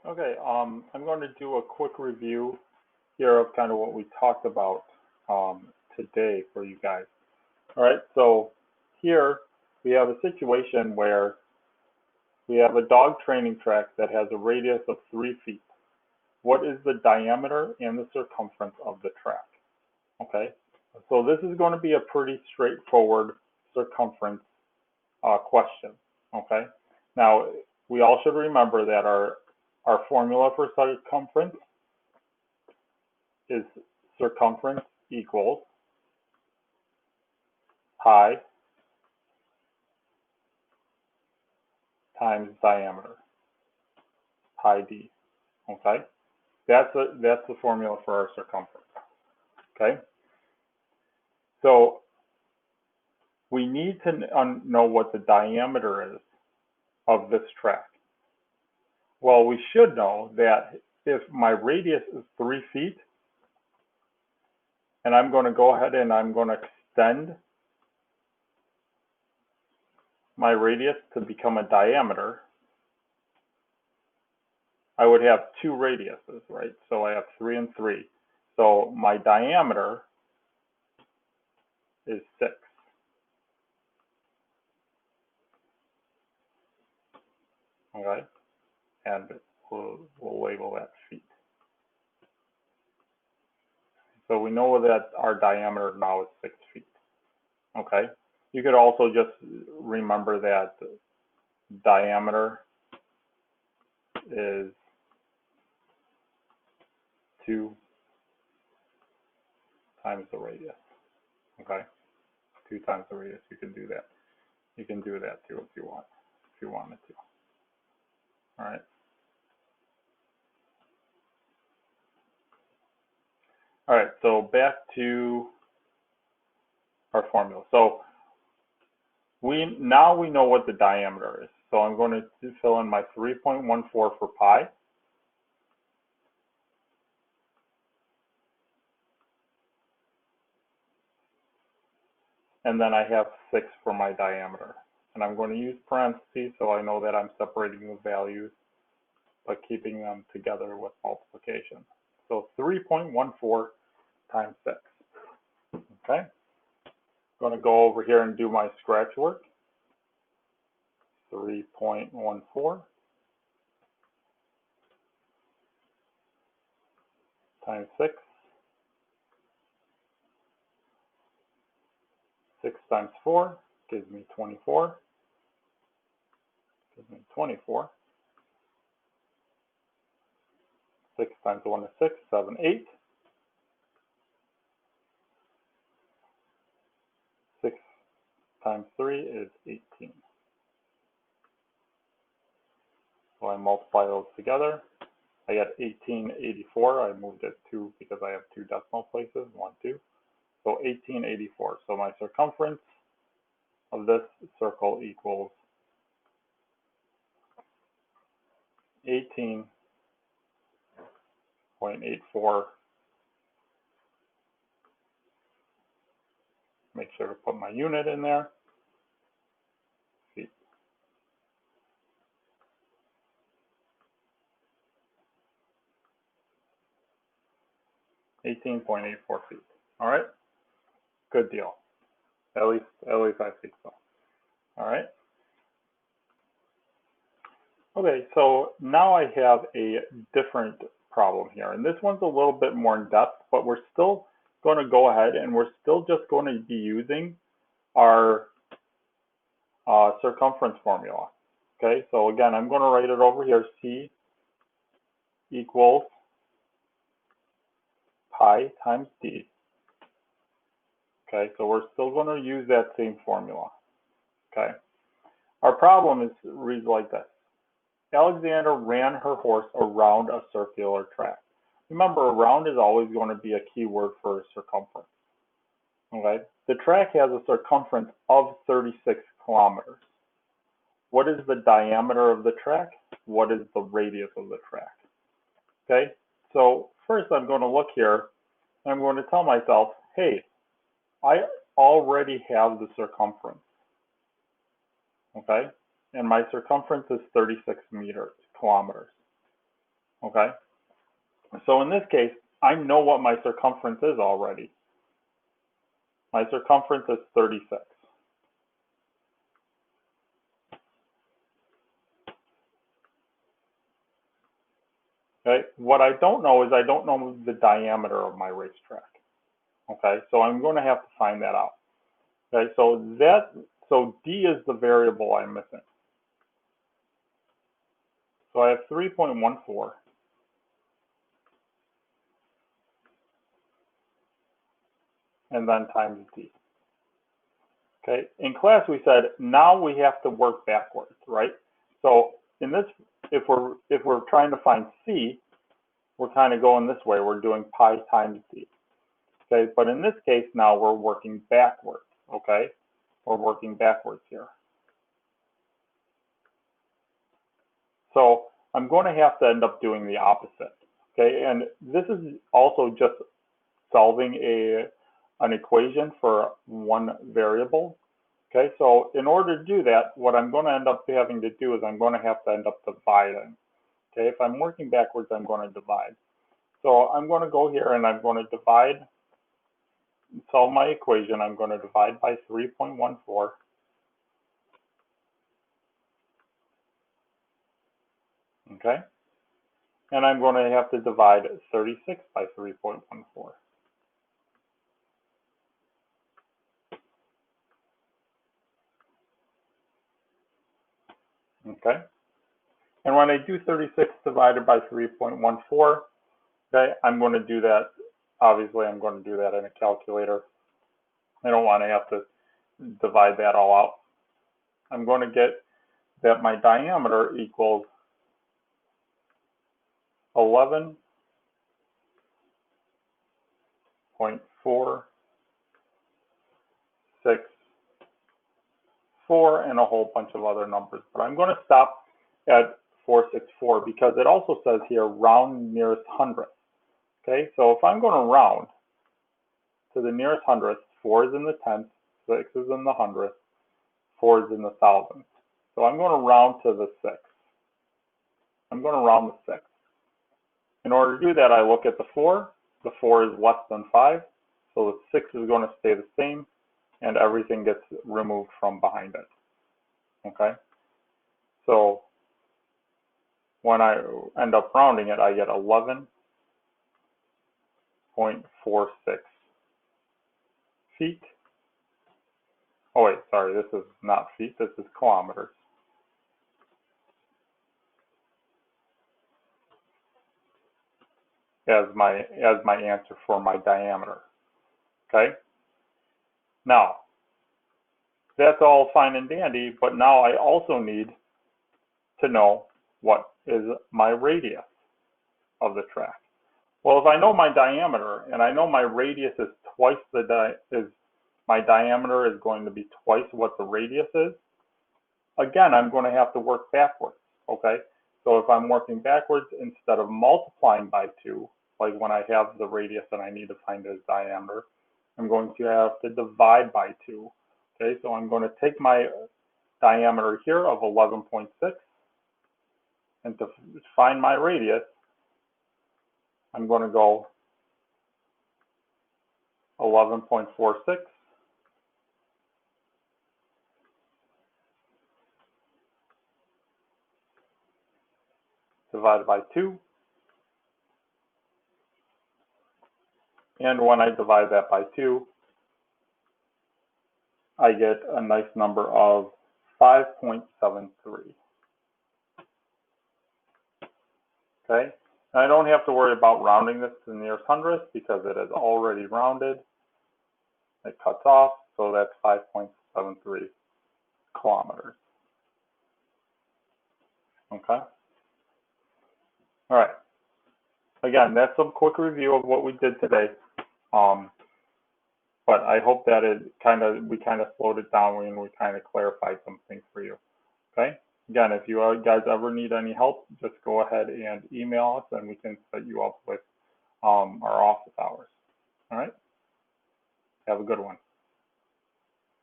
Okay, I'm going to do a quick review here of kind of what we talked about today for you guys. All right, so here we have a situation where we have a dog training track that has a radius of 3 feet. What is the diameter and the circumference of the track? Okay, so this is going to be a pretty straightforward circumference question. Okay, now we all should remember that our formula for circumference is circumference equals pi times diameter, pi d. Okay, that's the formula for our circumference. Okay, so we need to know what the diameter is of this track. Well, we should know that if my radius is 3 feet, and I'm going to go ahead and I'm going to extend my radius to become a diameter, I would have 2 radiuses, right? So I have 3 and 3. So my diameter is 6. Okay, and we'll label that feet. So we know that our diameter now is 6 feet. Okay, you could also just remember that diameter is 2 times the radius. Okay, 2 times the radius. You can do that. You can do that too if you wanted to. All right. All right, so back to our formula. So now we know what the diameter is. So I'm going to fill in my 3.14 for pi. And then I have 6 for my diameter. And I'm going to use parentheses so I know that I'm separating the values by keeping them together with multiplication. So 3.14 times 6. Okay. I'm going to go over here and do my scratch work. 3.14 times 6. 6 times 4 gives me 24. Gives me 24. 6 times 1 is 6, 7, 8. 6 times 3 is 18. So I multiply those together. I get 1884. I moved it 2 because I have 2 decimal places, 1, 2. So 1884. So my circumference of this circle equals 18.84. Make sure to put my unit in there. Feet. 18.84 feet. All right. Good deal. At least I think so. All right. Okay, so now I have a different problem here, and this one's a little bit more in depth, but we're still going to go ahead and we're still just going to be using our circumference formula. Okay, so again, I'm going to write it over here. C equals pi times d. Okay, so we're still going to use that same formula. Okay, our problem reads like this. Alexandra ran her horse around a circular track. Remember, around is always going to be a key word for circumference. Okay, the track has a circumference of 36 kilometers. What is the diameter of the track? What is the radius of the track? Okay, so first I'm going to look here and I'm going to tell myself, hey, I already have the circumference. Okay, and my circumference is 36 kilometers. okay? So in this case, I know what my circumference is already. My circumference is 36. Okay, what I don't know is I don't know the diameter of my racetrack. Okay, so I'm going to have to find that out. Okay, so D is the variable I'm missing. So I have 3.14. And then times D. Okay, in class we said now we have to work backwards, right? So in this, if we're trying to find C, we're kind of going this way. We're doing pi times D. Okay, but in this case now we're working backwards. Okay, we're working backwards here. So I'm going to have to end up doing the opposite. Okay, and this is also just solving an equation for one variable. Okay, so in order to do that, what I'm going to end up having to do is I'm going to have to end up dividing. Okay, if I'm working backwards, I'm going to divide. So I'm going to go here and I'm going to divide, solve my equation. I'm going to divide by 3.14. Okay, and I'm going to have to divide 36 by 3.14. Okay, and when I do 36 divided by 3.14, okay, I'm going to do that, obviously I'm going to do that in a calculator. I don't want to have to divide that all out. I'm going to get that my diameter equals 11.464 and a whole bunch of other numbers. But I'm going to stop at 464 because it also says here round nearest hundredth. Okay, so if I'm going to round to the nearest hundredth, 4 is in the tenth, 6 is in the hundredth, 4 is in the thousandth. So I'm going to round to the 6th. I'm going to round the 6th. In order to do that, I look at the 4. The 4 is less than 5, so the 6 is going to stay the same, and everything gets removed from behind it. Okay? So when I end up rounding it, I get 11.46 feet. Oh wait, sorry, this is not feet, this is kilometers. As my answer for my diameter. Okay? Now, that's all fine and dandy, but now I also need to know what is my radius of the track. Well, if I know my diameter and I know my radius is twice my diameter is going to be twice what the radius is, again, I'm going to have to work backwards, okay? So if I'm working backwards, instead of multiplying by 2, like when I have the radius and I need to find its diameter, I'm going to have to divide by 2. Okay, so I'm going to take my diameter here of 11.6, and to find my radius, I'm going to go 11.46 divided by 2. And when I divide that by 2, I get a nice number of 5.73. Okay, and I don't have to worry about rounding this to the nearest hundredth because it is already rounded. It cuts off, so that's 5.73 kilometers. Okay. All right. Again, that's a quick review of what we did today. But I hope that we kind of slowed it down and we kind of clarified some things for you. Okay. Again, if you guys ever need any help, just go ahead and email us and we can set you up with our office hours. All right. Have a good one.